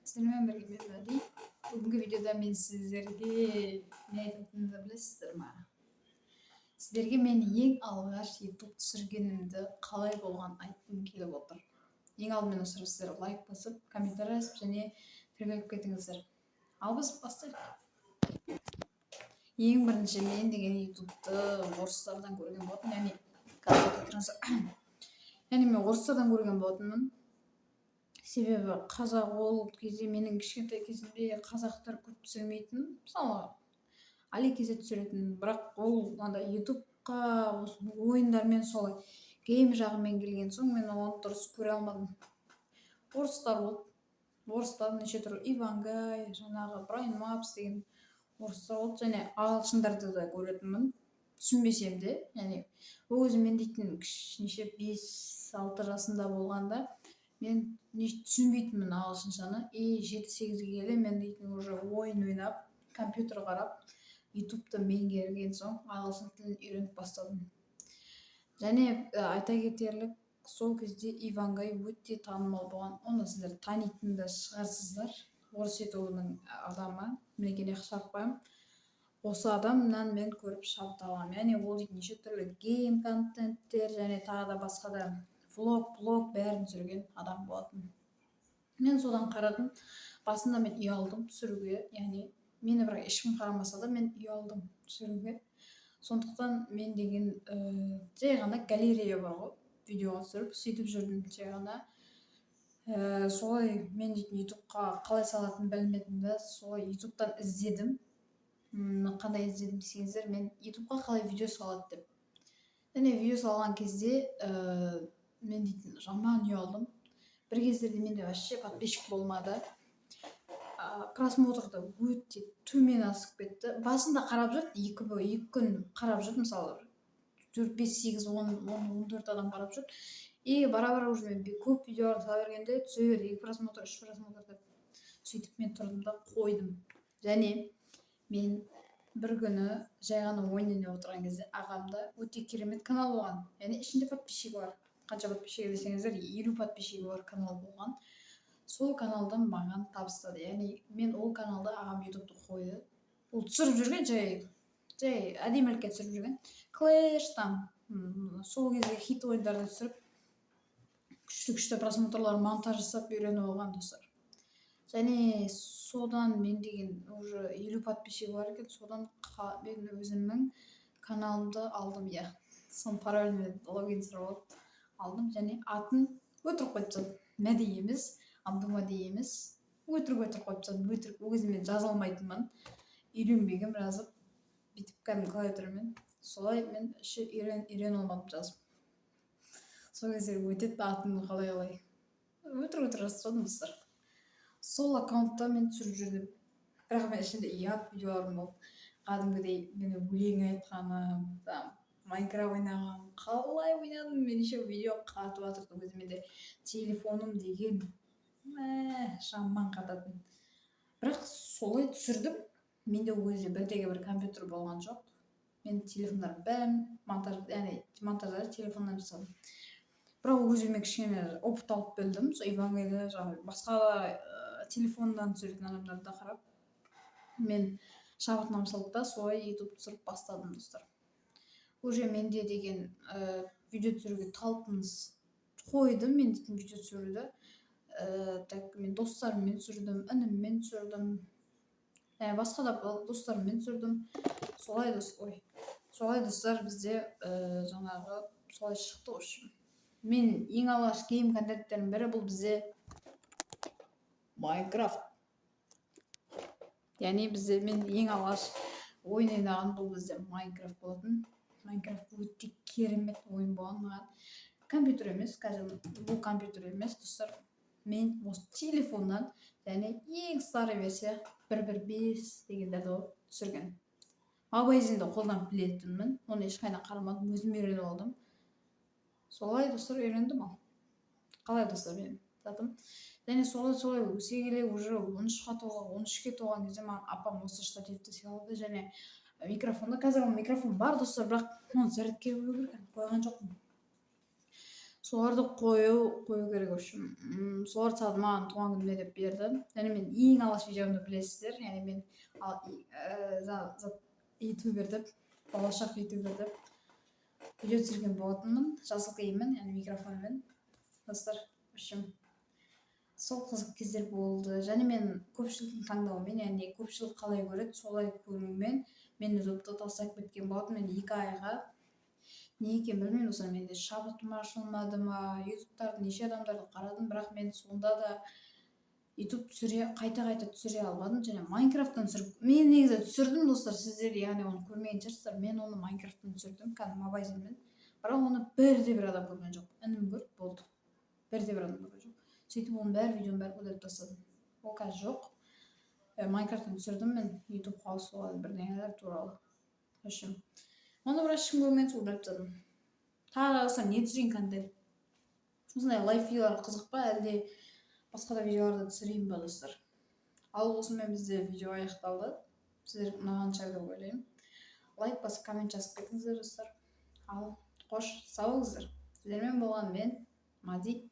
Сіздермен бірге мен Мәди. Бүгінгі видеода мен сіздерге не айтатынымды білесіздер ма? Сіздерге мен ең алғаш YouTube түсіргенімді қалай болған айтқым келіп отыр. Ең алдымен осы сіздер лайк басып, комментарий жазып және тіркеліп кетіңіздер. Ал біз бастайық. Ең бірінші мен деген YouTube'ты орыстардан көрген болатынмын, яғни мен орыстардан көрген болатынмын. Себебі қазақ ол кезде менің кішкентай кезімде қазақтар көп түсірмейтін, мысалы Алекезе түсіретін, бірақ ол андай ютубқа ойындармен солай гейм жағымен келген соң мен оны дұрыс көре алмадым. Орыстар болды, орыстар неше түрлі Ивангай, жаңағы Брайан Мапс деген орыстар болды, және ағылшындарды да көретінмін, түсінбесем де, яғни ол кезде мен дейтін неше 5-6 жасында болғанда мен түсінбейтінмін ағылшыншаны. 7-8-ге келе мен дейтін уже ойын ойнап, компьютер қарап, ютубты меңгерген соң ағылшын тілін үйреніп бастадым. Және айта кетерлік, сол кезде Ивангай өте танымал болған. Оны сіздер танитын да шығарсыздар. Орыс ютубының адамы, мінекей шығарып қоямын. Осы адамнан мен көріп шабыт аламын. Яғни ол дейтін неше түрлі гейм контенттер және тағы да басқа да блог бәрін түсірген адам болатын. Мен содан қарадым. Басында мен ұялдым түсіруге, яғни мені бірақ ешкім қарамаса да мен ұялдым түсіруге. Сондықтан мен деген жай ғана галерея бар ғой, видеоға түсіріп сөйтіп жүрдім жай ғана. Солай мен дейтін ютубқа қалай салатынын білмедім да, солай ютубтан іздедім. Қандай іздедім десеңіздер, мен ютубқа қалай видео салады деп. Және видео салған кезде мен дейтін жаман ұялдым. Бір кездерде менде вообще подписчик болмады. Просмотрда өте төмен асып кетті. Басында қарап жүрді, 2 күн қарап жүрді, мысалы 4, 5, 8, 10, 14 адам қарап жүрді. И бара-бара уже мен көп видеолар сала бергенде түсе берді, 2 просмотр, 3 просмотр деп. Сөйтіп мен тұрдым да қойдым. Және мен бір күні жай ғана ойын ойнап отырған кезде ағамда өте керемет канал болған. Яғни ішінде подписчигі бар. Қанша подписчигі десеңіздер, 50 подписчигі бар канал болған. Сол каналдан маған табыстады. Яғни мен ол каналда ағам ютубты қойды. Ол түсіріп жүрген, жай әдемілікке түсіріп жүрген. Clash там, сол кезде хит ойындарды түсіріп, күшті просмотрлар монтаж жасап үйреніп алған достар. Және содан мен деген уже 50 подписчигі бар екен, содан мен өзімнің каналымды алдым, сон паролмен логин сұрап алдым, және атын өтірік қойып тастадым. Мәди емес, Абдумади емес, өтірік қойып тастадым. Өтірік, ол кезде мен жаза алмайтынмын, үйренбегім жазып, бүйтіп кәдімгі клавиатурамен. Солай мен үйрене алмадым жазып. Сол кезде өтеді атымды қалай өтірік жазып достар. Сол аккаунтта мен түсіріп жүрдім. Бірақ мен ішінде ұят видеоларым болды. Кәдімгідей мен өлең айтқаным, Майнкрафт ойнағаным, қалай ойнадым, мен еще видео қатып жатырды. Ол кезде менде телефоным деген жаман қататын. Бірақ солай түсірдім. Менде ол кезде бір компьютер болған жоқ. Мен телефондардың бәрін монтажды телефоннан жасадым. Бірақ ол кезде мен кішкене опыт алып білдім. Сол Ивангайды, басқа телефондан түсіретін адамдарды қарап, мен шабытым салды да, солай ютуб түсіріп бастадым достар. Уже менде деген видео түсіруге талпыныс қойдым, мен дейтін видео түсіруді. Мен достарыммен түсірдім, ініммен түсірдім, басқа да достарыммен түсірдім. Солай достар бізде жаңағы солай шықты ғой. Мен ең алғаш гейм контенттердің бірі бұл бізде Майнкрафт. Яғни мен ең алғаш ойын ойнаған бұл бізде Майнкрафт болатын. Майнкрафт өте керемет ойын болған маған. Компьютер емес, қазір бұл компьютер емес достар. Мен осы телефоннан, және ең старый версия 1.1.5 дегендерді түсірген. Мобайзинді қолданып білетінмін, оны ешқайда қарамадым, өзім үйреніп алдым. Солай достар үйрендім ал. Қалай достар мен жатым. Және солай өсе келе уже 13-ке толған кезде маған апам осы штативті сыйлады, және микрофонда, қазір микрофон бар достар, бірақ оны зарядке қойған жоқпын. Соларды кою керек ошо. Соларды сагы мага тууган күнүмө деп берди. Жана мен эң алгач видеомду билесиздер. Яны мен ютубер деп, болошак ютубер деп видео түсүргөн болотмун. Жазылып кийиммен, яны микрофон менен. Достор, в общем, сол кызык кездер болду. Жана мен көпчүлүктүн таңдоомун, яны көпчүлүк калай көрөт, солай көрүүмен мен ютубду тастап кеткен болотмун. Мен 2 айга эмне экенин билбейм достор, менде шабытым ачылмадымы, ютубтарды нече адамдарды карадым, бирок мен сонда да ютуб кайта түсүрө албадым. Жана Майнкрафттан түсүрүп, мен негизи түсүрдүм достор, сиздер яны аны көрмеген чарсыздар. Мен аны Майнкрафттан түсүрдүм, кәдимги мобайлмен. Бирок аны бирде-бир адам көргөн жок. Иним көрдү, болду. Бирде-бир адам көргөн жок. Сөйтүп анын видеонун баарын удалып тастадым. Ол казыр жок. Майнкрафттан түсүрдүм мен, ютубка алып бирдеңелер тууралуу. В общем, аны бирок эч ким көрмөгөн соң удалып тастадым. Тағы да эмне түсүрейин контент? Ушундай лайф видеолор кызык ба, әлде башка да видеолорду түсүрейин ба достор? Ал болсун, мен бизде видео аякталды. Сиздерге унаган чыгар деп ойлойм. Лайк басып, коммент жазып кетиңиздер достор. Ал кош, сау болуңуздар. Сиздер менен болгон мен Мади.